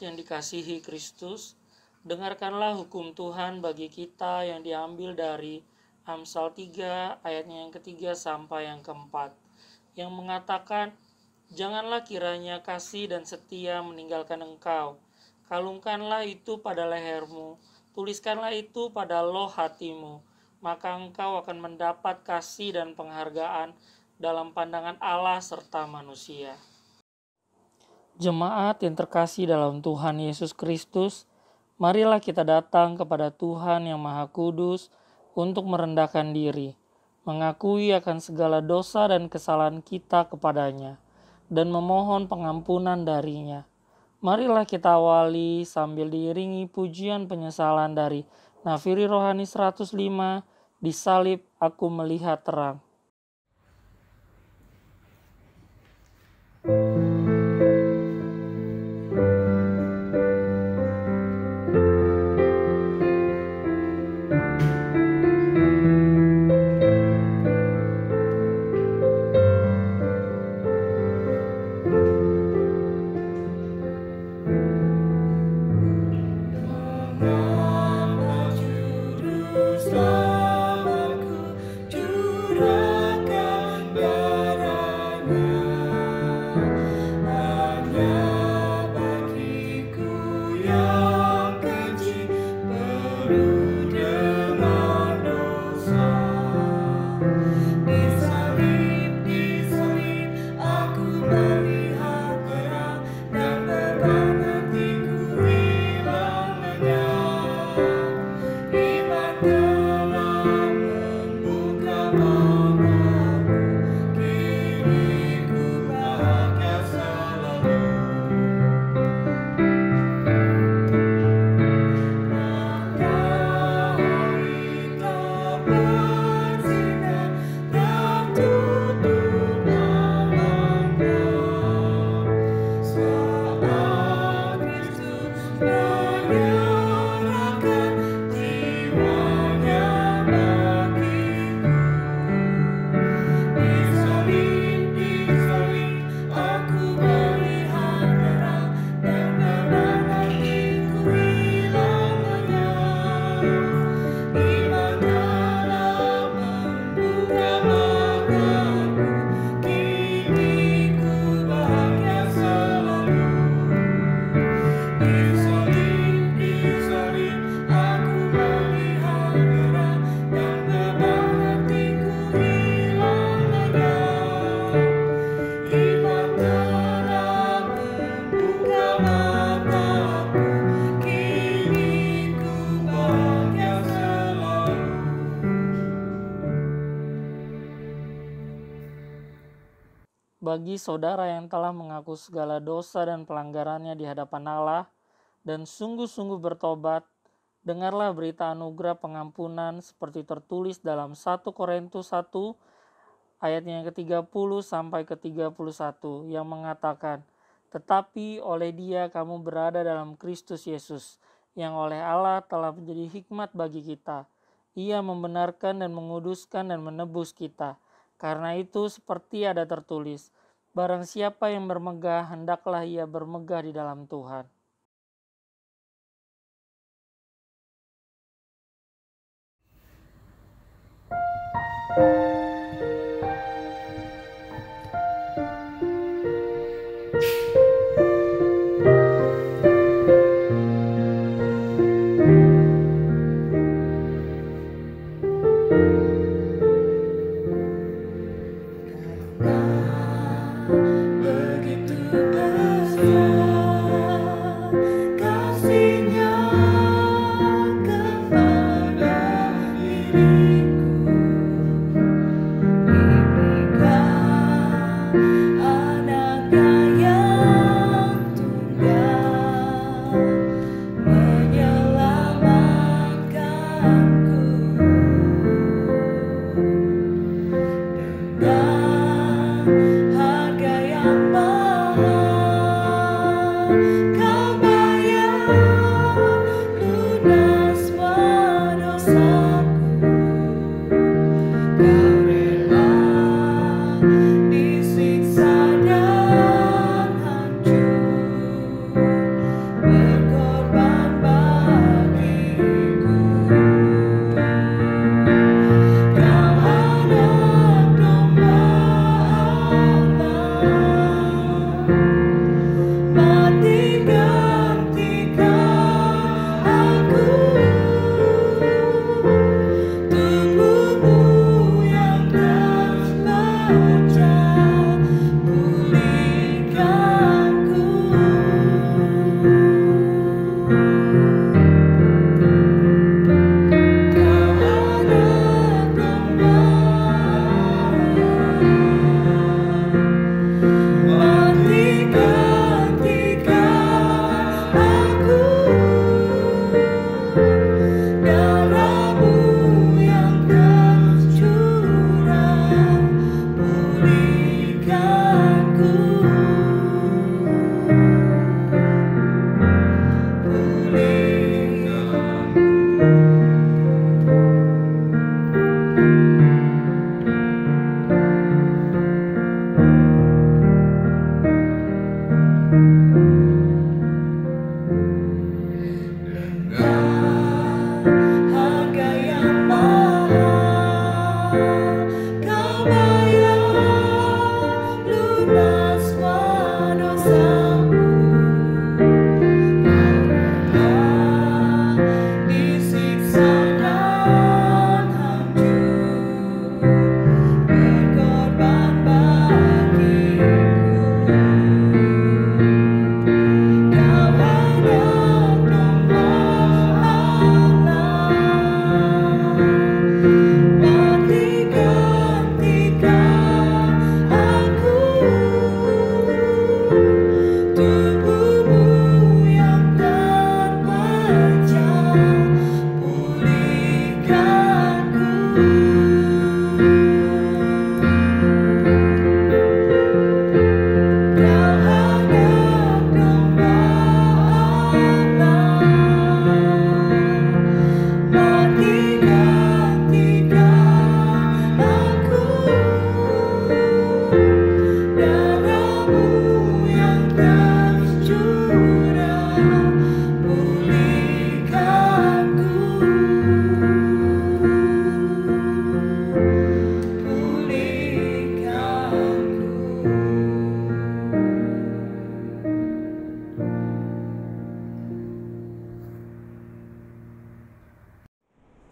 Jemaat yang dikasihi Kristus, dengarkanlah hukum Tuhan bagi kita yang diambil dari Amsal 3 ayatnya yang ketiga sampai yang keempat, yang mengatakan, janganlah kiranya kasih dan setia meninggalkan engkau. Kalungkanlah itu pada lehermu, tuliskanlah itu pada loh hatimu, maka engkau akan mendapat kasih dan penghargaan dalam pandangan Allah serta manusia. Jemaat yang terkasih dalam Tuhan Yesus Kristus, marilah kita datang kepada Tuhan yang Maha Kudus untuk merendahkan diri, mengakui akan segala dosa dan kesalahan kita kepadanya, dan memohon pengampunan darinya. Marilah kita awali sambil diiringi pujian penyesalan dari Nafiri Rohani 105, di salib aku melihat terang. Bagi saudara yang telah mengaku segala dosa dan pelanggarannya di hadapan Allah dan sungguh-sungguh bertobat, dengarlah berita anugerah pengampunan seperti tertulis dalam 1 Korintus 1 ayatnya yang ke-30 sampai ke-31 yang mengatakan, tetapi oleh Dia kamu berada dalam Kristus Yesus, yang oleh Allah telah menjadi hikmat bagi kita. Ia membenarkan dan menguduskan dan menebus kita. Karena itu seperti ada tertulis, barang siapa yang bermegah, hendaklah ia bermegah di dalam Tuhan.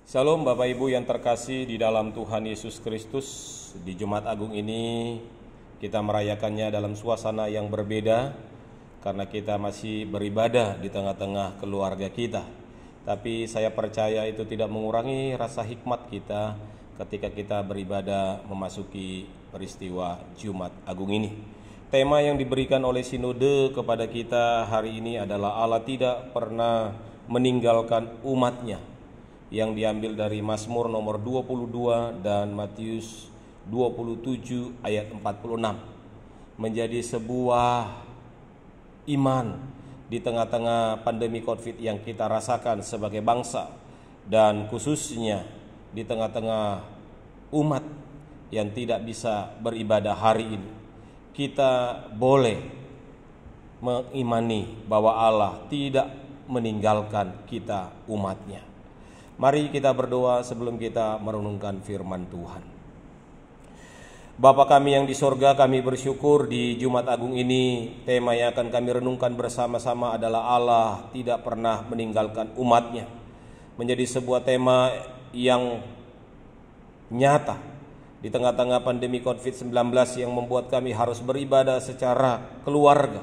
Shalom Bapak Ibu yang terkasih di dalam Tuhan Yesus Kristus. Di Jumat Agung ini kita merayakannya dalam suasana yang berbeda karena kita masih beribadah di tengah-tengah keluarga kita. Tapi saya percaya itu tidak mengurangi rasa hikmat kita ketika kita beribadah memasuki peristiwa Jumat Agung ini. Tema yang diberikan oleh Sinode kepada kita hari ini adalah Allah tidak pernah meninggalkan umatnya, yang diambil dari Mazmur nomor 22 dan Matius 27 ayat 46. Menjadi sebuah iman di tengah-tengah pandemi Covid yang kita rasakan sebagai bangsa, dan khususnya di tengah-tengah umat yang tidak bisa beribadah hari ini. Kita boleh mengimani bahwa Allah tidak meninggalkan kita umatnya. Mari kita berdoa sebelum kita merenungkan firman Tuhan. Bapa kami yang di sorga, kami bersyukur di Jumat Agung ini tema yang akan kami renungkan bersama-sama adalah Allah tidak pernah meninggalkan umatnya. Menjadi sebuah tema yang nyata di tengah-tengah pandemi COVID-19 yang membuat kami harus beribadah secara keluarga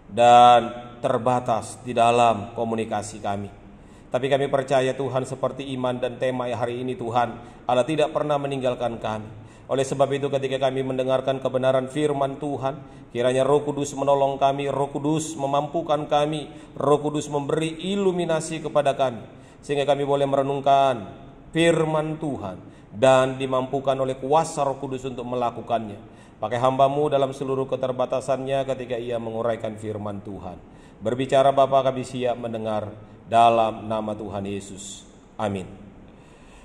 dan terbatas di dalam komunikasi kami. Tapi kami percaya Tuhan, seperti iman dan tema hari ini Tuhan, Allah tidak pernah meninggalkan kami. Oleh sebab itu ketika kami mendengarkan kebenaran firman Tuhan, kiranya Roh Kudus menolong kami, Roh Kudus memampukan kami, Roh Kudus memberi iluminasi kepada kami, sehingga kami boleh merenungkan firman Tuhan dan dimampukan oleh kuasa Roh Kudus untuk melakukannya. Pakai hamba-Mu dalam seluruh keterbatasannya ketika ia menguraikan firman Tuhan. Berbicara Bapa, kami siap mendengar dalam nama Tuhan Yesus. Amin.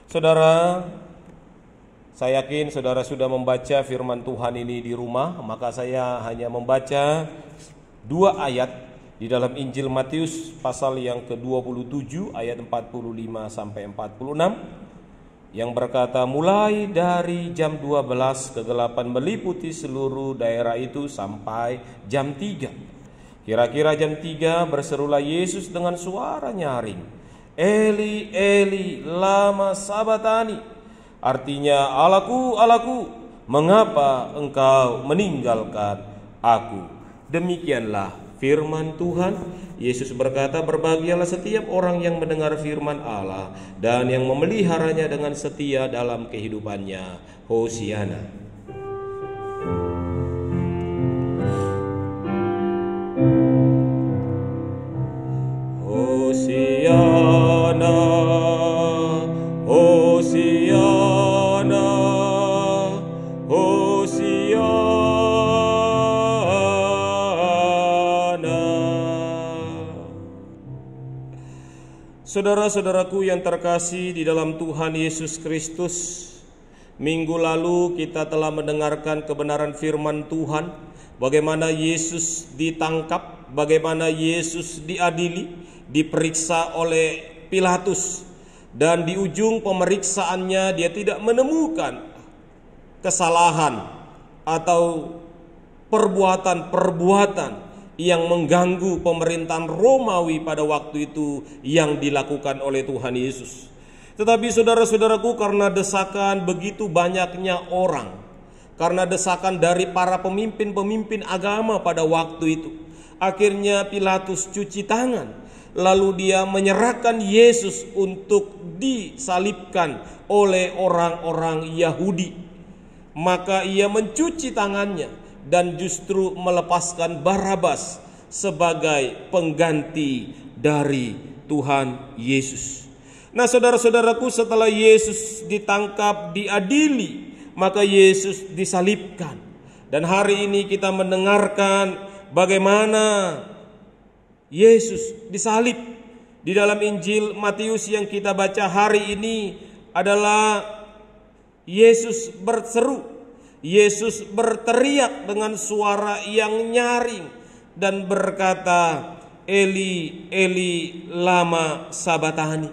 Saudara, saya yakin saudara sudah membaca firman Tuhan ini di rumah, maka saya hanya membaca 2 ayat di dalam Injil Matius pasal yang ke-27 ayat 45 sampai 46 yang berkata, mulai dari jam 12 kegelapan meliputi seluruh daerah itu sampai jam 3. Kira-kira jam 3 berserulah Yesus dengan suara nyaring, Eli, Eli, lama sabatani. Artinya, Allahku, Allahku, mengapa engkau meninggalkan aku? Demikianlah firman Tuhan. Yesus berkata, berbahagialah setiap orang yang mendengar firman Allah dan yang memeliharanya dengan setia dalam kehidupannya. Hosiana. Hosiana, Hosiana, Hosiana. Saudara-saudaraku yang terkasih di dalam Tuhan Yesus Kristus, minggu lalu kita telah mendengarkan kebenaran firman Tuhan, bagaimana Yesus ditangkap, bagaimana Yesus diadili, diperiksa oleh Pilatus, dan di ujung pemeriksaannya dia tidak menemukan kesalahan atau perbuatan-perbuatan yang mengganggu pemerintahan Romawi pada waktu itu yang dilakukan oleh Tuhan Yesus. Tetapi saudara-saudaraku, karena desakan begitu banyaknya orang, karena desakan dari para pemimpin-pemimpin agama pada waktu itu, akhirnya Pilatus cuci tangan, lalu dia menyerahkan Yesus untuk disalibkan oleh orang-orang Yahudi. Maka ia mencuci tangannya dan justru melepaskan Barabas sebagai pengganti dari Tuhan Yesus. Nah, saudara-saudaraku, setelah Yesus ditangkap, diadili, maka Yesus disalibkan. Dan hari ini kita mendengarkan bagaimana Yesus disalib. Di dalam Injil Matius yang kita baca hari ini adalah Yesus berseru, Yesus berteriak dengan suara yang nyaring dan berkata, Eli, Eli, lama sabatani.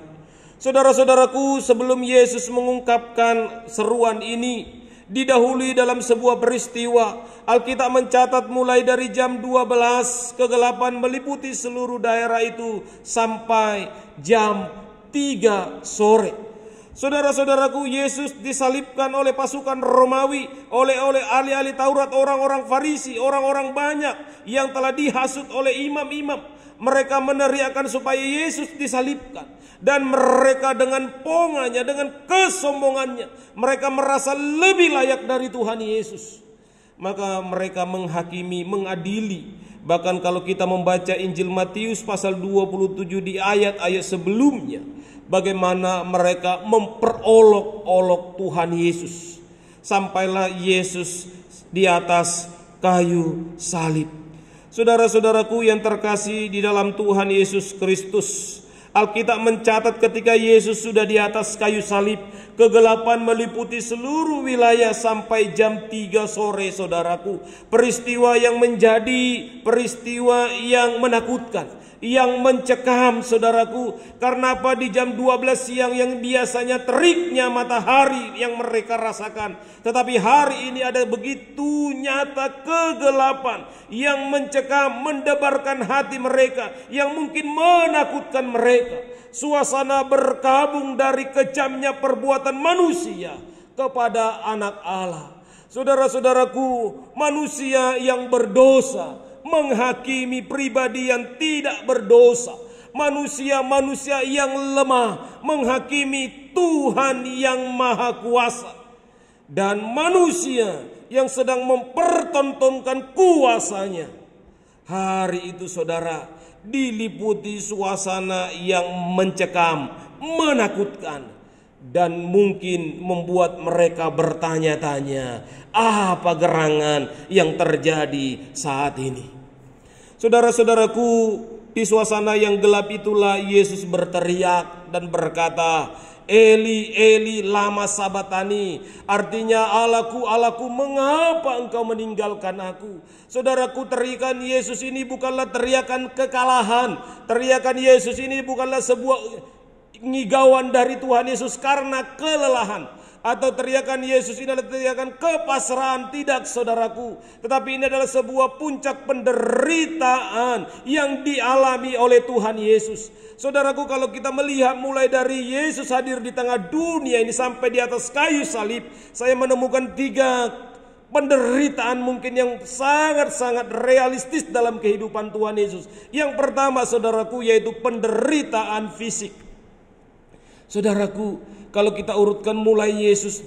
Saudara-saudaraku, sebelum Yesus mengungkapkan seruan ini, didahului dalam sebuah peristiwa. Alkitab mencatat mulai dari jam 12 kegelapan meliputi seluruh daerah itu sampai jam 3 sore. Saudara-saudaraku, Yesus disalibkan oleh pasukan Romawi, oleh ahli-ahli Taurat, orang-orang Farisi, orang-orang banyak yang telah dihasut oleh imam-imam. Mereka meneriakkan supaya Yesus disalibkan. Dan mereka dengan ponganya, dengan kesombongannya, mereka merasa lebih layak dari Tuhan Yesus. Maka mereka menghakimi, mengadili. Bahkan kalau kita membaca Injil Matius pasal 27 di ayat-ayat sebelumnya, bagaimana mereka memperolok-olok Tuhan Yesus. Sampailah Yesus di atas kayu salib. Saudara-saudaraku yang terkasih di dalam Tuhan Yesus Kristus, Alkitab mencatat ketika Yesus sudah di atas kayu salib, kegelapan meliputi seluruh wilayah sampai jam 3 sore, saudaraku. Peristiwa yang menjadi peristiwa yang menakutkan, yang mencekam, saudaraku. Karena apa? Di jam 12 siang yang biasanya teriknya matahari yang mereka rasakan, tetapi hari ini ada begitu nyata kegelapan yang mencekam, mendebarkan hati mereka, yang mungkin menakutkan mereka. Suasana berkabung dari kejamnya perbuatan manusia kepada anak Allah. Saudara-saudaraku, manusia yang berdosa menghakimi pribadi yang tidak berdosa. Manusia-manusia yang lemah menghakimi Tuhan yang maha kuasa. Dan manusia yang sedang mempertontonkan kuasanya. Hari itu, saudara, diliputi suasana yang mencekam, menakutkan, dan mungkin membuat mereka bertanya-tanya, apa gerangan yang terjadi saat ini? Saudara-saudaraku, di suasana yang gelap itulah Yesus berteriak dan berkata, Eli, Eli, lama sabatani. Artinya, Allahku, Allahku, mengapa engkau meninggalkan aku? Saudaraku, teriakan Yesus ini bukanlah teriakan kekalahan. Teriakan Yesus ini bukanlah sebuah ngigauan dari Tuhan Yesus karena kelelahan. Atau teriakan Yesus ini adalah teriakan kepasrahan. Tidak, saudaraku. Tetapi ini adalah sebuah puncak penderitaan yang dialami oleh Tuhan Yesus. Saudaraku, kalau kita melihat mulai dari Yesus hadir di tengah dunia ini sampai di atas kayu salib, saya menemukan 3 penderitaan mungkin yang sangat-sangat realistis dalam kehidupan Tuhan Yesus. Yang pertama, saudaraku, yaitu penderitaan fisik. Saudaraku, kalau kita urutkan mulai Yesus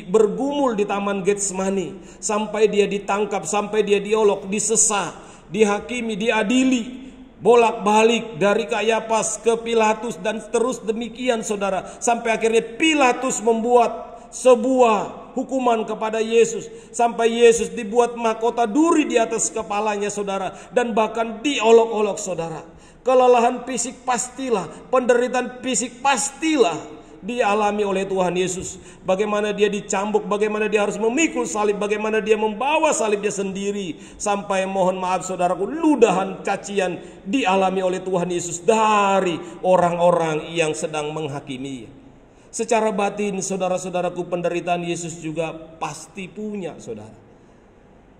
bergumul di Taman Getsemani, sampai dia ditangkap, sampai dia diolok, disesah, dihakimi, diadili, bolak-balik dari Kayafas ke Pilatus dan terus demikian, saudara, sampai akhirnya Pilatus membuat sebuah hukuman kepada Yesus, sampai Yesus dibuat mahkota duri di atas kepalanya, saudara, dan bahkan diolok-olok, saudara. Kelelahan fisik pastilah, penderitaan fisik pastilah dialami oleh Tuhan Yesus. Bagaimana dia dicambuk, bagaimana dia harus memikul salib, bagaimana dia membawa salibnya sendiri, sampai mohon maaf saudaraku, ludahan cacian dialami oleh Tuhan Yesus dari orang-orang yang sedang menghakimi. Secara batin, saudara-saudaraku, penderitaan Yesus juga pasti punya, saudara.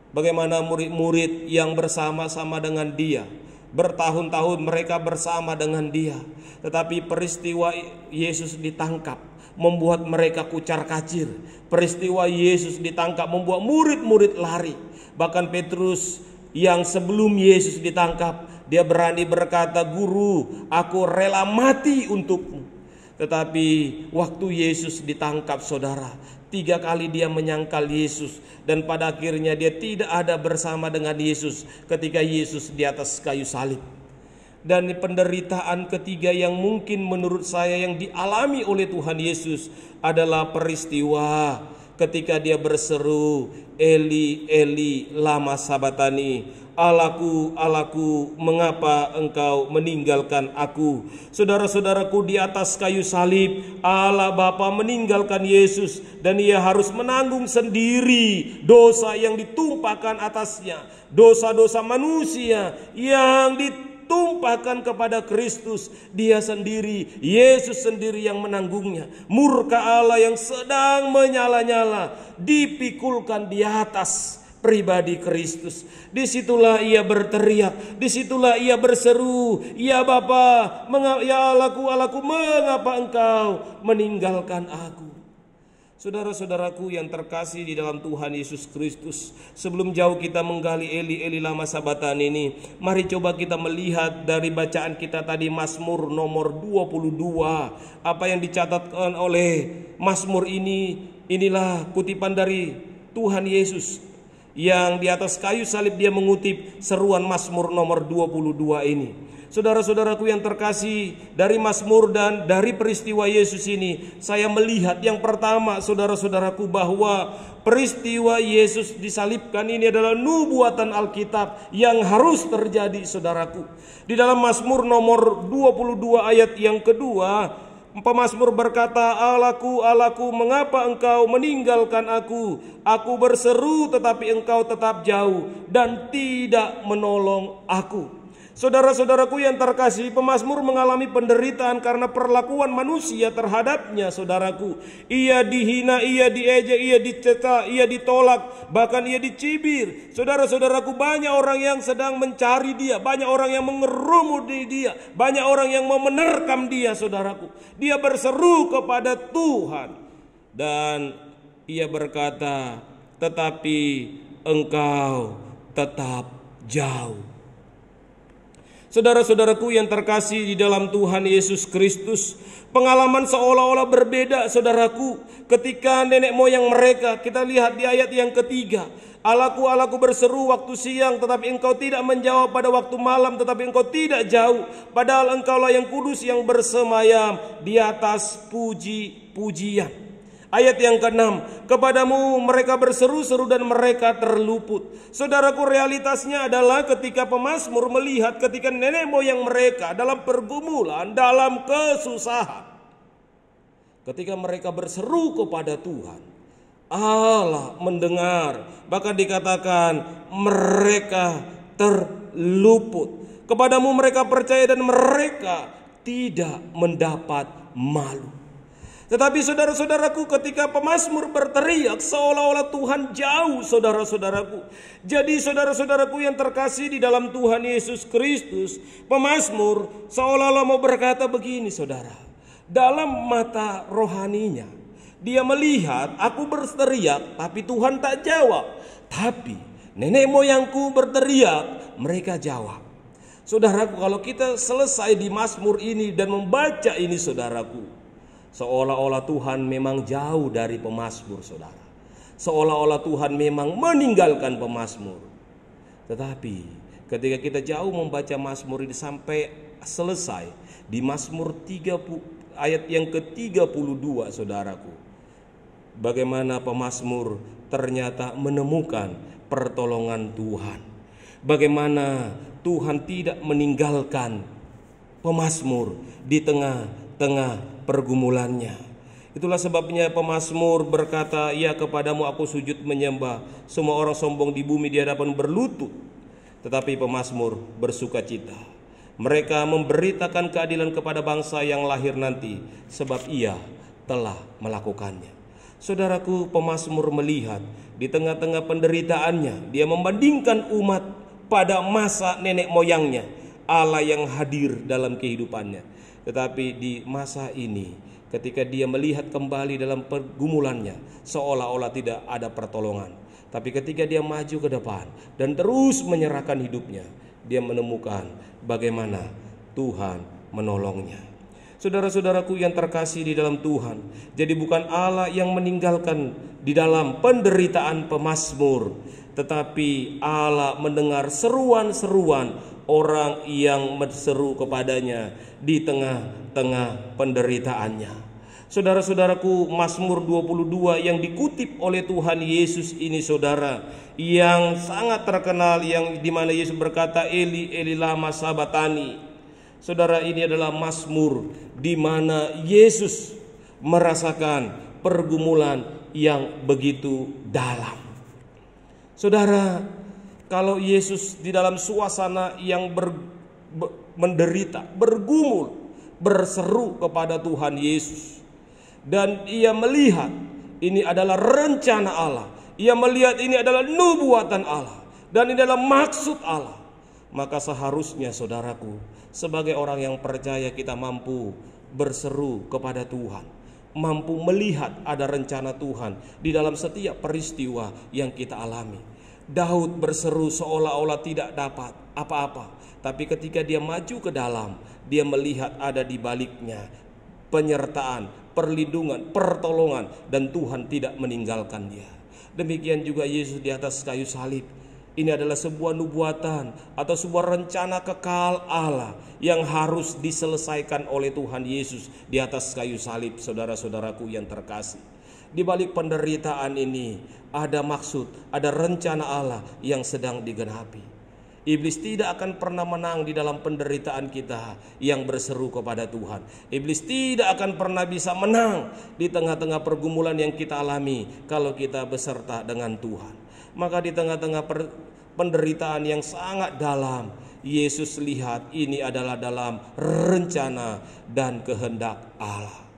Bagaimana murid-murid yang bersama-sama dengan dia, bertahun-tahun mereka bersama dengan dia, tetapi peristiwa Yesus ditangkap membuat mereka kucar-kacir. Peristiwa Yesus ditangkap membuat murid-murid lari. Bahkan Petrus yang sebelum Yesus ditangkap, dia berani berkata, "Guru, aku rela mati untukmu." Tetapi waktu Yesus ditangkap, saudara, 3 kali dia menyangkal Yesus, dan pada akhirnya dia tidak ada bersama dengan Yesus ketika Yesus di atas kayu salib. Dan penderitaan ketiga yang mungkin menurut saya yang dialami oleh Tuhan Yesus adalah peristiwa ketika dia berseru, "Eli, Eli, lama sabatani." Allahku, Allahku, mengapa engkau meninggalkan aku? Saudara-saudaraku, di atas kayu salib Allah Bapa meninggalkan Yesus, dan ia harus menanggung sendiri dosa yang ditumpahkan atasnya, dosa-dosa manusia yang ditumpahkan kepada Kristus. Dia sendiri, Yesus sendiri yang menanggungnya. Murka Allah yang sedang menyala-nyala dipikulkan di atas pribadi Kristus. Disitulah ia berteriak, disitulah ia berseru, "Ya Bapa, ya Allahku, mengapa Engkau meninggalkan aku?" Saudara-saudaraku yang terkasih di dalam Tuhan Yesus Kristus, sebelum jauh kita menggali Eli Eli lama Sabatani ini, mari coba kita melihat dari bacaan kita tadi Mazmur nomor 22. Apa yang dicatatkan oleh Mazmur ini, inilah kutipan dari Tuhan Yesus yang di atas kayu salib dia mengutip seruan Mazmur nomor 22 ini. Saudara-saudaraku yang terkasih, dari Mazmur dan dari peristiwa Yesus ini, saya melihat yang pertama, saudara-saudaraku, bahwa peristiwa Yesus disalibkan ini adalah nubuatan Alkitab yang harus terjadi, saudaraku. Di dalam Mazmur nomor 22 ayat yang kedua, pemazmur berkata, "Allahku, Allahku, mengapa Engkau meninggalkan aku? Aku berseru tetapi Engkau tetap jauh dan tidak menolong aku." Saudara-saudaraku yang terkasih, pemazmur mengalami penderitaan karena perlakuan manusia terhadapnya, saudaraku. Ia dihina, ia diejek, ia dicela, ia ditolak, bahkan ia dicibir. Saudara-saudaraku, banyak orang yang sedang mencari dia, banyak orang yang mengerumuni dia, banyak orang yang mau menerkam dia, saudaraku. Dia berseru kepada Tuhan dan ia berkata, "Tetapi Engkau tetap jauh." Saudara-saudaraku yang terkasih di dalam Tuhan Yesus Kristus, pengalaman seolah-olah berbeda, saudaraku, ketika nenek moyang mereka. Kita lihat di ayat yang ketiga, "Allahku, Allahku, berseru waktu siang, tetapi Engkau tidak menjawab, pada waktu malam, tetapi Engkau tidak jauh. Padahal Engkaulah yang kudus yang bersemayam di atas puji-pujian." Ayat yang ke-6, "Kepadamu mereka berseru-seru dan mereka terluput." Saudaraku, realitasnya adalah ketika pemazmur melihat ketika nenek moyang mereka dalam pergumulan, dalam kesusahan, ketika mereka berseru kepada Tuhan, Allah mendengar. Bahkan dikatakan mereka terluput. "Kepadamu mereka percaya dan mereka tidak mendapat malu." Tetapi saudara-saudaraku, ketika pemazmur berteriak seolah-olah Tuhan jauh, saudara-saudaraku. Jadi saudara-saudaraku yang terkasih di dalam Tuhan Yesus Kristus, pemazmur seolah-olah mau berkata begini, saudara. Dalam mata rohaninya, dia melihat aku berteriak tapi Tuhan tak jawab. Tapi nenek moyangku berteriak, mereka jawab. Saudaraku, kalau kita selesai di Mazmur ini dan membaca ini, saudaraku, seolah-olah Tuhan memang jauh dari pemazmur, saudara. Seolah-olah Tuhan memang meninggalkan pemazmur. Tetapi ketika kita jauh membaca Mazmur ini sampai selesai di Mazmur 30 ayat yang ke-32, saudaraku, bagaimana pemazmur ternyata menemukan pertolongan Tuhan. Bagaimana Tuhan tidak meninggalkan pemazmur di tengah-tengah pergumulannya. Itulah sebabnya pemazmur berkata, "Ya, kepadamu aku sujud menyembah. Semua orang sombong di bumi di hadapan berlutut." Tetapi pemazmur bersukacita. Mereka memberitakan keadilan kepada bangsa yang lahir nanti, sebab ia telah melakukannya. Saudaraku, pemazmur melihat di tengah-tengah penderitaannya, dia membandingkan umat pada masa nenek moyangnya, Allah yang hadir dalam kehidupannya. Tetapi di masa ini, ketika dia melihat kembali dalam pergumulannya, seolah-olah tidak ada pertolongan. Tapi ketika dia maju ke depan dan terus menyerahkan hidupnya, dia menemukan bagaimana Tuhan menolongnya. Saudara-saudaraku yang terkasih di dalam Tuhan, jadi bukan Allah yang meninggalkan di dalam penderitaan pemazmur, tetapi Allah mendengar seruan-seruan orang yang berseru kepadanya di tengah-tengah penderitaannya. Saudara-saudaraku, Mazmur 22 yang dikutip oleh Tuhan Yesus ini, saudara, yang sangat terkenal, yang dimana Yesus berkata, "Eli, Eli lama sabatani." Saudara, ini adalah Mazmur di mana Yesus merasakan pergumulan yang begitu dalam. Saudara, kalau Yesus di dalam suasana yang menderita, bergumul, berseru kepada Tuhan Yesus, dan ia melihat ini adalah rencana Allah, ia melihat ini adalah nubuatan Allah dan ini adalah maksud Allah, maka seharusnya saudaraku, sebagai orang yang percaya kita mampu berseru kepada Tuhan, mampu melihat ada rencana Tuhan di dalam setiap peristiwa yang kita alami. Daud berseru seolah-olah tidak dapat apa-apa, tapi ketika dia maju ke dalam, dia melihat ada di baliknya penyertaan, perlindungan, pertolongan, dan Tuhan tidak meninggalkan dia. Demikian juga Yesus di atas kayu salib. Ini adalah sebuah nubuatan atau sebuah rencana kekal Allah yang harus diselesaikan oleh Tuhan Yesus di atas kayu salib, saudara-saudaraku yang terkasih. Di balik penderitaan ini ada maksud, ada rencana Allah yang sedang digenapi. Iblis tidak akan pernah menang di dalam penderitaan kita yang berseru kepada Tuhan. Iblis tidak akan pernah bisa menang di tengah-tengah pergumulan yang kita alami kalau kita beserta dengan Tuhan. Maka di tengah-tengah penderitaan yang sangat dalam, Yesus lihat ini adalah dalam rencana dan kehendak Allah.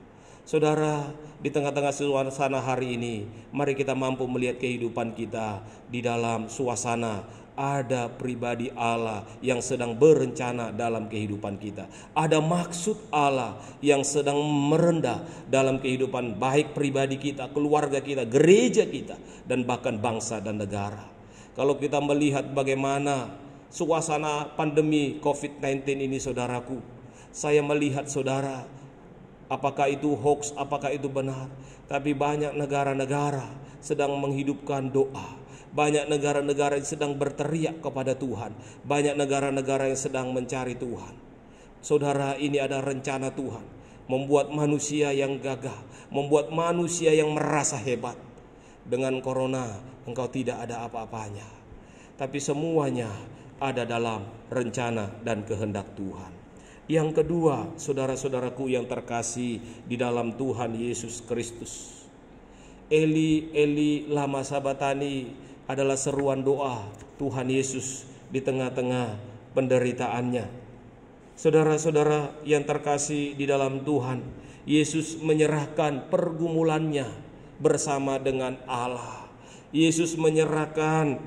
Saudara, di tengah-tengah suasana hari ini, mari kita mampu melihat kehidupan kita di dalam suasana ada pribadi Allah yang sedang berencana dalam kehidupan kita. Ada maksud Allah yang sedang merendah dalam kehidupan baik pribadi kita, keluarga kita, gereja kita, dan bahkan bangsa dan negara. Kalau kita melihat bagaimana suasana pandemi COVID-19 ini, saudaraku, saya melihat saudara, apakah itu hoax, apakah itu benar, tapi banyak negara-negara sedang menghidupkan doa. Banyak negara-negara yang sedang berteriak kepada Tuhan. Banyak negara-negara yang sedang mencari Tuhan. Saudara, ini ada rencana Tuhan, membuat manusia yang gagah, membuat manusia yang merasa hebat. Dengan corona engkau tidak ada apa-apanya, tapi semuanya ada dalam rencana dan kehendak Tuhan. Yang kedua, saudara-saudaraku yang terkasih di dalam Tuhan Yesus Kristus, Eli, Eli, lama sabatani adalah seruan doa Tuhan Yesus di tengah-tengah penderitaannya. Saudara-saudara yang terkasih di dalam Tuhan, Yesus menyerahkan pergumulannya bersama dengan Allah. Yesus menyerahkan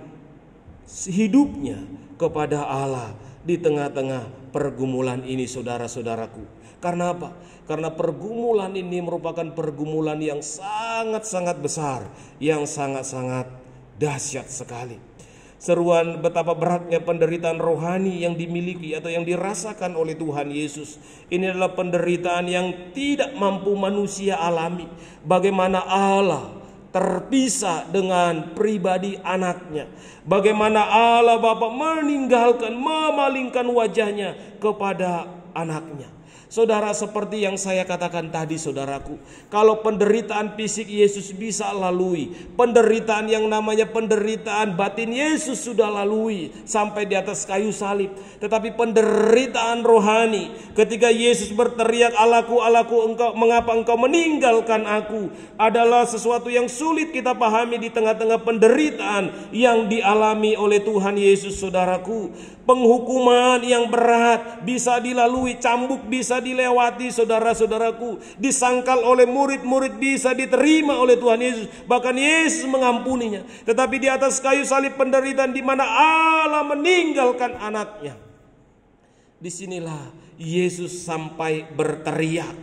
hidupnya kepada Allah di tengah-tengah pergumulan ini, saudara-saudaraku. Karena apa? Karena pergumulan ini merupakan pergumulan yang sangat-sangat besar, yang sangat-sangat dahsyat sekali. Seruan betapa beratnya penderitaan rohani yang dimiliki atau yang dirasakan oleh Tuhan Yesus. Ini adalah penderitaan yang tidak mampu manusia alami. Bagaimana Allah terpisah dengan pribadi anaknya. Bagaimana Allah Bapa meninggalkan, memalingkan wajahnya kepada anaknya. Saudara, seperti yang saya katakan tadi, saudaraku, kalau penderitaan fisik Yesus bisa lalui, penderitaan yang namanya penderitaan batin Yesus sudah lalui sampai di atas kayu salib. Tetapi penderitaan rohani, ketika Yesus berteriak, "Allahku, Allahku, mengapa engkau meninggalkan aku?" adalah sesuatu yang sulit kita pahami di tengah-tengah penderitaan yang dialami oleh Tuhan Yesus, saudaraku. Penghukuman yang berat bisa dilalui, cambuk bisa dilewati, saudara-saudaraku. Disangkal oleh murid-murid bisa diterima oleh Tuhan Yesus. Bahkan Yesus mengampuninya. Tetapi di atas kayu salib penderitaan di mana Allah meninggalkan anaknya, disinilah Yesus sampai berteriak.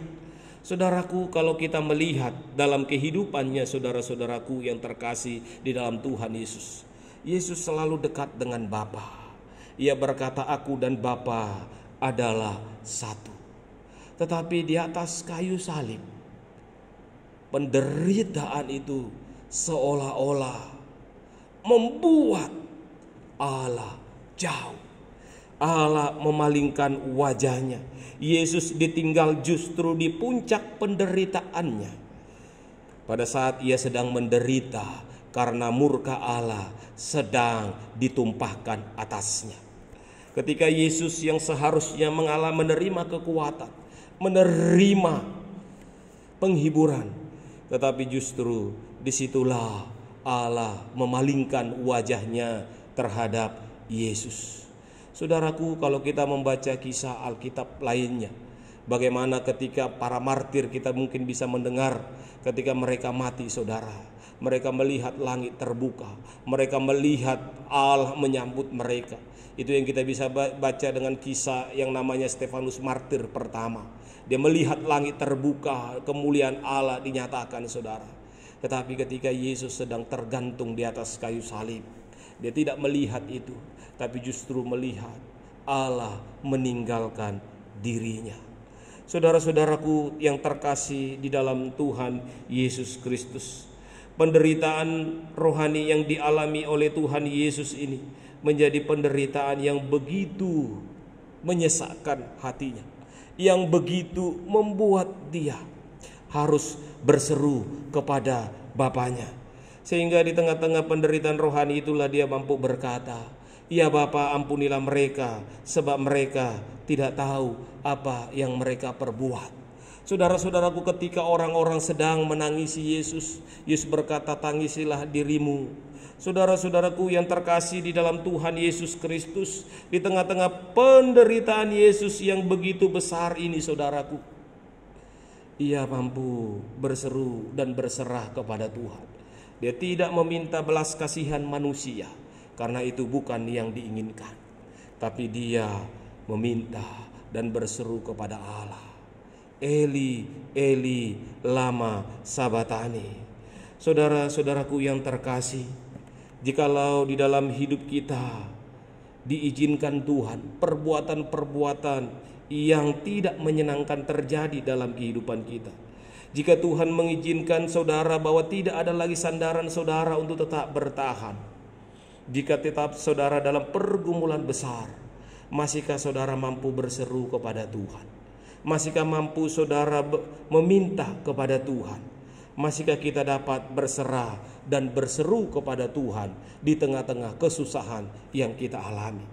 Saudaraku, kalau kita melihat dalam kehidupannya, saudara-saudaraku yang terkasih di dalam Tuhan Yesus, Yesus selalu dekat dengan Bapa. Ia berkata, "Aku dan Bapa adalah satu." Tetapi di atas kayu salib, penderitaan itu seolah-olah membuat Allah jauh. Allah memalingkan wajahnya. Yesus ditinggal justru di puncak penderitaannya. Pada saat ia sedang menderita karena murka Allah sedang ditumpahkan atasnya. Ketika Yesus yang seharusnya menerima kekuatan, menerima penghiburan, tetapi justru disitulah Allah memalingkan wajahnya terhadap Yesus. Saudaraku, kalau kita membaca kisah Alkitab lainnya, bagaimana ketika para martir, kita mungkin bisa mendengar ketika mereka mati, saudara. Mereka melihat langit terbuka. Mereka melihat Allah menyambut mereka. Itu yang kita bisa baca dengan kisah yang namanya Stefanus martir pertama. Dia melihat langit terbuka, kemuliaan Allah dinyatakan, saudara. Tetapi ketika Yesus sedang tergantung di atas kayu salib, dia tidak melihat itu, tapi justru melihat Allah meninggalkan dirinya. Saudara-saudaraku yang terkasih di dalam Tuhan Yesus Kristus, penderitaan rohani yang dialami oleh Tuhan Yesus ini menjadi penderitaan yang begitu menyesakkan hatinya, yang begitu membuat dia harus berseru kepada Bapanya. Sehingga di tengah-tengah penderitaan rohani itulah dia mampu berkata, "Ya Bapa, ampunilah mereka, sebab mereka tidak tahu apa yang mereka perbuat." Saudara-saudaraku, ketika orang-orang sedang menangisi Yesus, Yesus berkata, "Tangisilah dirimu." Saudara-saudaraku yang terkasih di dalam Tuhan Yesus Kristus, di tengah-tengah penderitaan Yesus yang begitu besar ini, saudaraku, ia mampu berseru dan berserah kepada Tuhan. Dia tidak meminta belas kasihan manusia, karena itu bukan yang diinginkan. Tapi dia meminta dan berseru kepada Allah. Eli, Eli, lama sabatani. Saudara-saudaraku yang terkasih, jikalau di dalam hidup kita diizinkan Tuhan perbuatan-perbuatan yang tidak menyenangkan terjadi dalam kehidupan kita, jika Tuhan mengizinkan saudara bahwa tidak ada lagi sandaran saudara untuk tetap bertahan, jika tetap saudara dalam pergumulan besar, masihkah saudara mampu berseru kepada Tuhan? Masihkah mampu saudara meminta kepada Tuhan? Masihkah kita dapat berserah dan berseru kepada Tuhan di tengah-tengah kesusahan yang kita alami?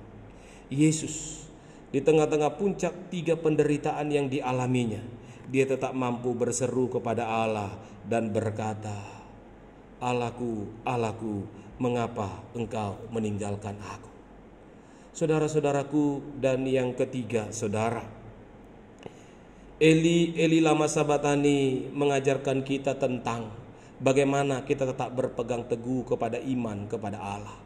Yesus di tengah-tengah puncak 3 penderitaan yang dialaminya, dia tetap mampu berseru kepada Allah dan berkata, "Allahku, Allahku, mengapa engkau meninggalkan aku?" Saudara-saudaraku, dan yang ketiga, saudara, Eli, Eli lama sabatani mengajarkan kita tentang bagaimana kita tetap berpegang teguh kepada iman kepada Allah.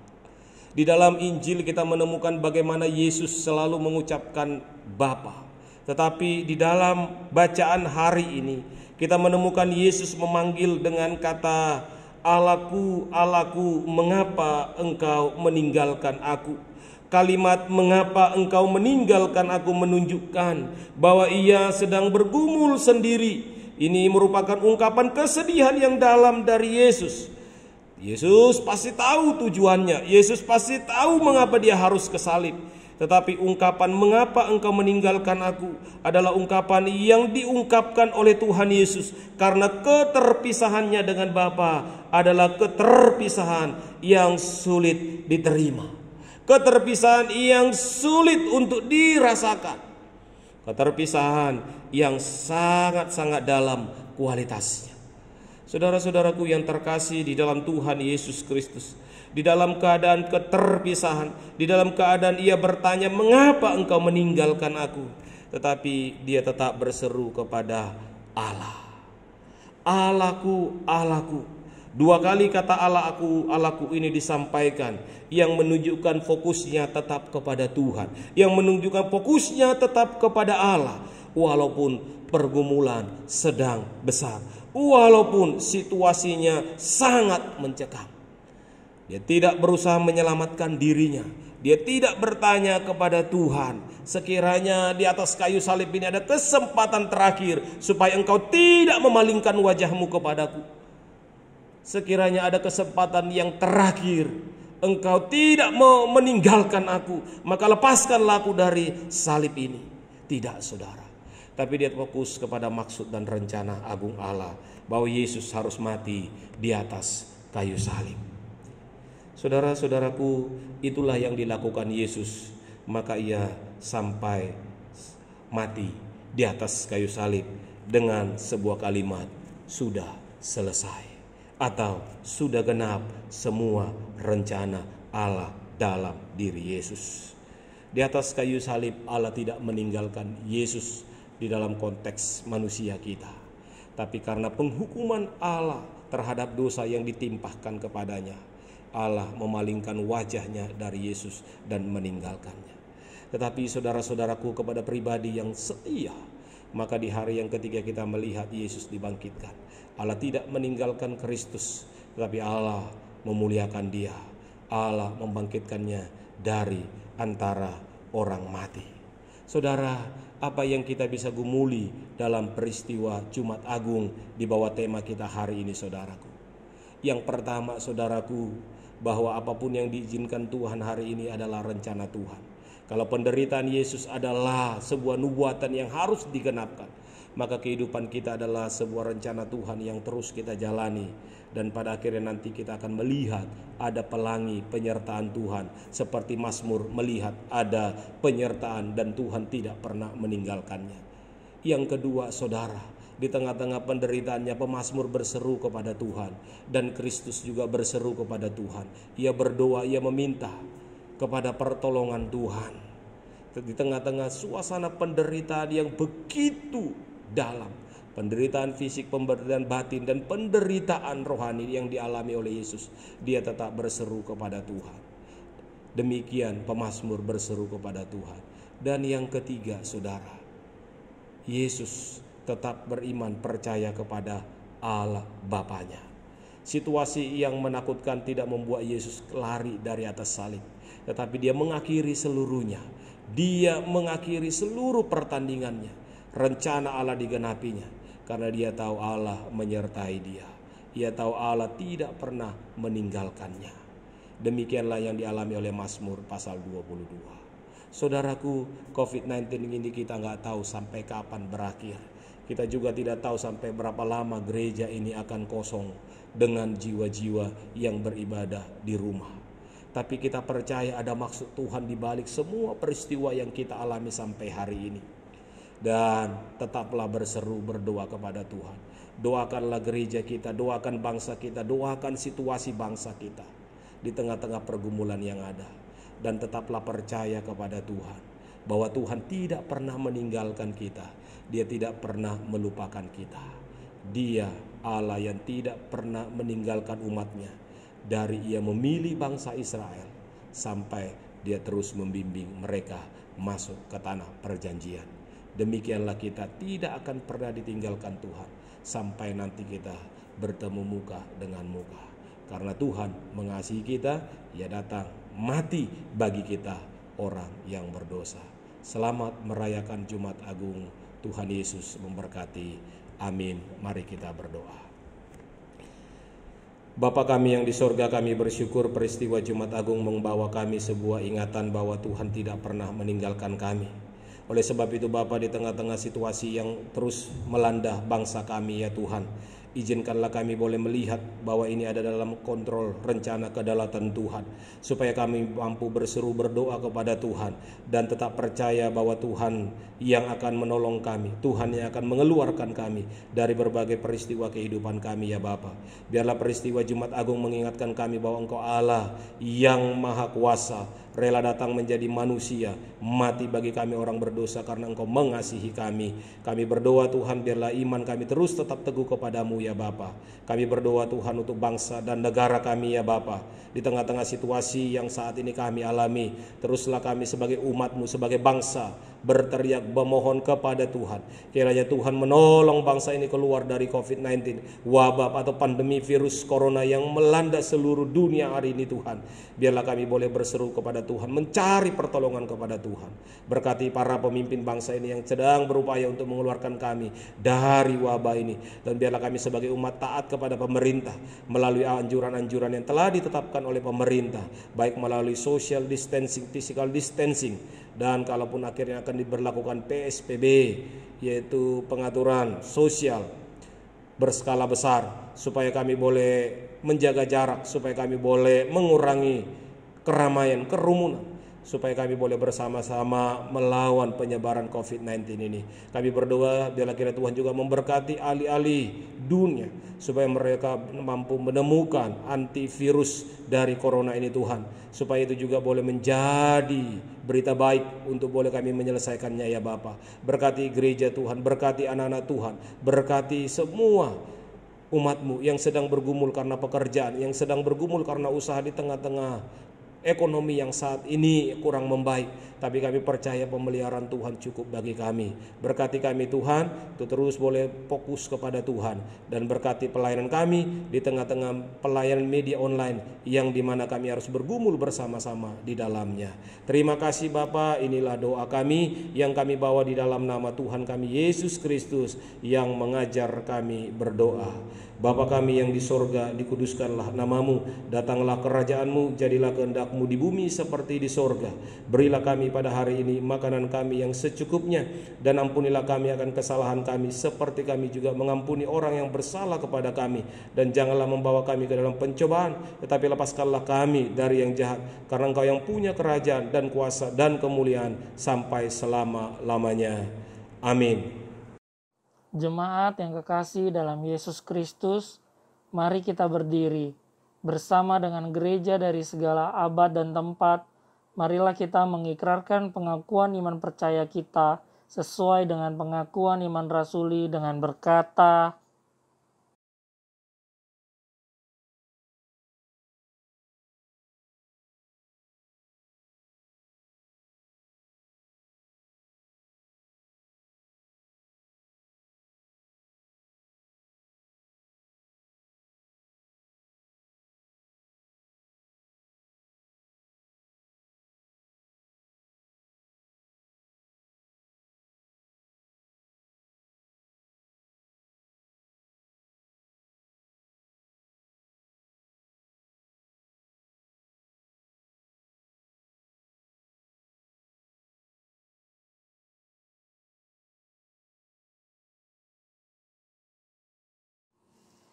Di dalam Injil kita menemukan bagaimana Yesus selalu mengucapkan Bapa. Tetapi di dalam bacaan hari ini kita menemukan Yesus memanggil dengan kata, "Allahku, Allahku, mengapa engkau meninggalkan aku?" Kalimat "mengapa engkau meninggalkan aku" menunjukkan bahwa ia sedang bergumul sendiri. Ini merupakan ungkapan kesedihan yang dalam dari Yesus. Yesus pasti tahu tujuannya. Yesus pasti tahu mengapa dia harus ke salib. Tetapi ungkapan "mengapa engkau meninggalkan aku" adalah ungkapan yang diungkapkan oleh Tuhan Yesus karena keterpisahannya dengan Bapa adalah keterpisahan yang sulit diterima. Keterpisahan yang sulit untuk dirasakan. Keterpisahan yang sangat-sangat dalam kualitasnya. Saudara-saudaraku yang terkasih di dalam Tuhan Yesus Kristus, di dalam keadaan keterpisahan, di dalam keadaan ia bertanya, "Mengapa engkau meninggalkan aku?" Tetapi dia tetap berseru kepada Allah. "Allahku, Allahku." 2 kali kata Allahku, Allahku ini disampaikan, yang menunjukkan fokusnya tetap kepada Tuhan, yang menunjukkan fokusnya tetap kepada Allah, walaupun pergumulan sedang besar, walaupun situasinya sangat mencekam. Dia tidak berusaha menyelamatkan dirinya. Dia tidak bertanya kepada Tuhan, "Sekiranya di atas kayu salib ini ada kesempatan terakhir supaya engkau tidak memalingkan wajahmu kepadaku. Sekiranya ada kesempatan yang terakhir, engkau tidak mau meninggalkan aku, maka lepaskanlah aku dari salib ini." Tidak, saudara. Tapi dia fokus kepada maksud dan rencana agung Allah, bahwa Yesus harus mati di atas kayu salib. Saudara-saudaraku, itulah yang dilakukan Yesus. Maka ia sampai mati di atas kayu salib dengan sebuah kalimat, "Sudah selesai." Atau sudah genap semua rencana Allah dalam diri Yesus. Di atas kayu salib Allah tidak meninggalkan Yesus di dalam konteks manusia kita. Tapi karena penghukuman Allah terhadap dosa yang ditimpahkan kepadanya. Allah memalingkan wajahnya dari Yesus dan meninggalkannya. Tetapi saudara-saudaraku, kepada pribadi yang setia, maka di hari yang ketiga kita melihat Yesus dibangkitkan. Allah tidak meninggalkan Kristus, tetapi Allah memuliakan Dia. Allah membangkitkannya dari antara orang mati. Saudara, apa yang kita bisa gumuli dalam peristiwa Jumat Agung di bawah tema kita hari ini, saudaraku? Yang pertama, saudaraku, bahwa apapun yang diizinkan Tuhan hari ini adalah rencana Tuhan. Kalau penderitaan Yesus adalah sebuah nubuatan yang harus digenapkan, maka kehidupan kita adalah sebuah rencana Tuhan yang terus kita jalani. Dan pada akhirnya nanti kita akan melihat ada pelangi penyertaan Tuhan. Seperti Mazmur melihat ada penyertaan dan Tuhan tidak pernah meninggalkannya. Yang kedua, saudara, di tengah-tengah penderitaannya pemazmur berseru kepada Tuhan. Dan Kristus juga berseru kepada Tuhan. Ia berdoa, ia meminta kepada pertolongan Tuhan. Di tengah-tengah suasana penderitaan yang begitu dalam, penderitaan fisik, penderitaan batin, dan penderitaan rohani yang dialami oleh Yesus, dia tetap berseru kepada Tuhan. Demikian pemazmur berseru kepada Tuhan. Dan yang ketiga, saudara, Yesus tetap beriman, percaya kepada Allah Bapanya. Situasi yang menakutkan tidak membuat Yesus lari dari atas salib, tetapi dia mengakhiri seluruhnya. Dia mengakhiri seluruh pertandingannya. Rencana Allah digenapinya karena dia tahu Allah menyertai dia. Ia tahu Allah tidak pernah meninggalkannya. Demikianlah yang dialami oleh Mazmur pasal 22. Saudaraku, COVID-19 ini kita nggak tahu sampai kapan berakhir. Kita juga tidak tahu sampai berapa lama gereja ini akan kosong dengan jiwa-jiwa yang beribadah di rumah. Tapi kita percaya ada maksud Tuhan di balik semua peristiwa yang kita alami sampai hari ini. Dan tetaplah berseru, berdoa kepada Tuhan. Doakanlah gereja kita, doakan bangsa kita, doakan situasi bangsa kita di tengah-tengah pergumulan yang ada. Dan tetaplah percaya kepada Tuhan, bahwa Tuhan tidak pernah meninggalkan kita. Dia tidak pernah melupakan kita. Dia Allah yang tidak pernah meninggalkan umatnya. Dari ia memilih bangsa Israel sampai dia terus membimbing mereka masuk ke tanah perjanjian. Demikianlah kita tidak akan pernah ditinggalkan Tuhan sampai nanti kita bertemu muka dengan muka. Karena Tuhan mengasihi kita, Ia datang mati bagi kita orang yang berdosa. Selamat merayakan Jumat Agung. Tuhan Yesus memberkati. Amin. Mari kita berdoa. Bapa kami yang di sorga, kami bersyukur peristiwa Jumat Agung membawa kami sebuah ingatan bahwa Tuhan tidak pernah meninggalkan kami. Oleh sebab itu Bapa, di tengah-tengah situasi yang terus melanda bangsa kami ya Tuhan, izinkanlah kami boleh melihat bahwa ini ada dalam kontrol rencana kedaulatan Tuhan, supaya kami mampu berseru berdoa kepada Tuhan dan tetap percaya bahwa Tuhan yang akan menolong kami, Tuhan yang akan mengeluarkan kami dari berbagai peristiwa kehidupan kami ya Bapa. Biarlah peristiwa Jumat Agung mengingatkan kami bahwa Engkau Allah yang Maha Kuasa, rela datang menjadi manusia, mati bagi kami orang berdosa karena Engkau mengasihi kami. Kami berdoa Tuhan, biarlah iman kami terus tetap teguh kepadamu ya Bapa. Kami berdoa Tuhan untuk bangsa dan negara kami ya Bapa. Di tengah-tengah situasi yang saat ini kami alami, teruslah kami sebagai umat-Mu, sebagai bangsa, berteriak memohon kepada Tuhan. Kiranya Tuhan menolong bangsa ini keluar dari COVID-19, wabah atau pandemi virus corona yang melanda seluruh dunia hari ini Tuhan. Biarlah kami boleh berseru kepada Tuhan, mencari pertolongan kepada Tuhan. Berkati para pemimpin bangsa ini yang sedang berupaya untuk mengeluarkan kami dari wabah ini. Dan biarlah kami sebagai umat taat kepada pemerintah melalui anjuran-anjuran yang telah ditetapkan oleh pemerintah, baik melalui social distancing, physical distancing, dan kalaupun akhirnya akan diberlakukan PSBB, yaitu pengaturan sosial berskala besar, supaya kami boleh menjaga jarak, supaya kami boleh mengurangi keramaian, kerumunan, supaya kami boleh bersama-sama melawan penyebaran COVID-19 ini. Kami berdoa biarlah kiranya Tuhan juga memberkati ahli-ahli dunia, supaya mereka mampu menemukan antivirus dari corona ini Tuhan, supaya itu juga boleh menjadi berita baik untuk boleh kami menyelesaikannya ya Bapa. Berkati gereja Tuhan, berkati anak-anak Tuhan, berkati semua umat-Mu yang sedang bergumul karena pekerjaan, yang sedang bergumul karena usaha di tengah-tengah ekonomi yang saat ini kurang membaik. Tapi kami percaya pemeliharaan Tuhan cukup bagi kami. Berkati kami Tuhan, untuk terus boleh fokus kepada Tuhan. Dan berkati pelayanan kami di tengah-tengah pelayanan media online yang dimana kami harus bergumul bersama-sama di dalamnya. Terima kasih Bapa, inilah doa kami yang kami bawa di dalam nama Tuhan kami Yesus Kristus yang mengajar kami berdoa. Bapa kami yang di sorga, dikuduskanlah namamu, datanglah kerajaanmu, jadilah kehendak-Mu di bumi seperti di sorga. Berilah kami pada hari ini makanan kami yang secukupnya, dan ampunilah kami akan kesalahan kami seperti kami juga mengampuni orang yang bersalah kepada kami. Dan janganlah membawa kami ke dalam pencobaan, tetapi lepaskanlah kami dari yang jahat, karena Engkau yang punya kerajaan dan kuasa dan kemuliaan sampai selama-lamanya. Amin. Jemaat yang kekasih dalam Yesus Kristus, mari kita berdiri bersama dengan gereja dari segala abad dan tempat. Marilah kita mengikrarkan pengakuan iman percaya kita sesuai dengan pengakuan iman rasuli dengan berkata,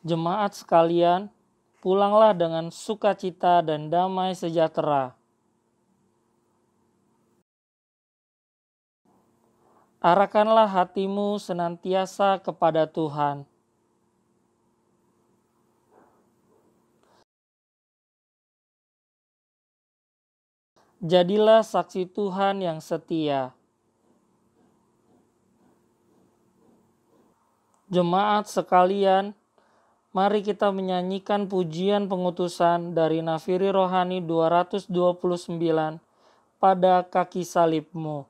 jemaat sekalian, pulanglah dengan sukacita dan damai sejahtera. Arahkanlah hatimu senantiasa kepada Tuhan. Jadilah saksi Tuhan yang setia. Jemaat sekalian, mari kita menyanyikan pujian pengutusan dari Nafiri Rohani 229 pada kaki salib-Mu.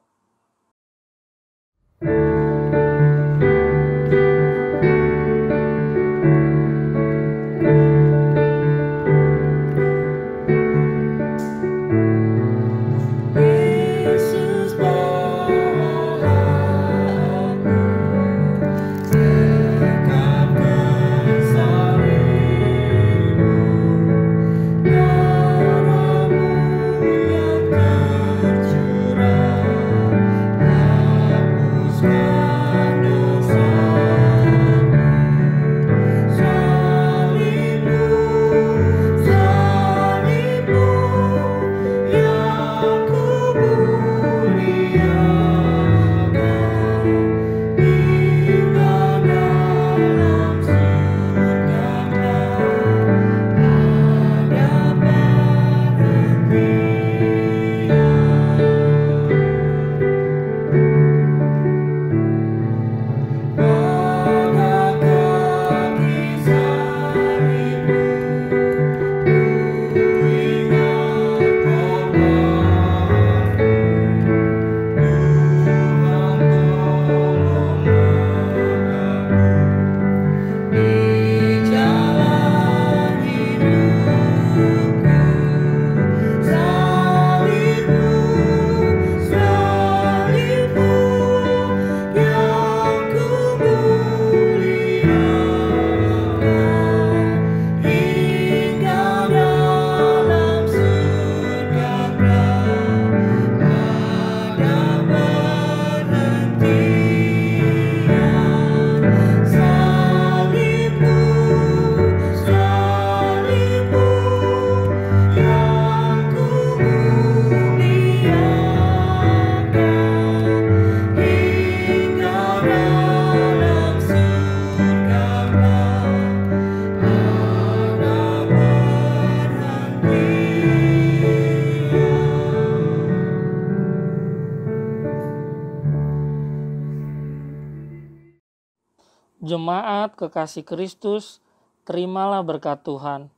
Jemaat kekasih Kristus, terimalah berkat Tuhan.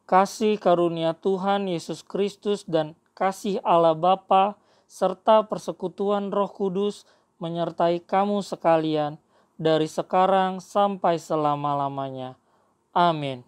Kasih karunia Tuhan Yesus Kristus dan kasih Allah Bapa serta persekutuan Roh Kudus menyertai kamu sekalian dari sekarang sampai selama-lamanya. Amin.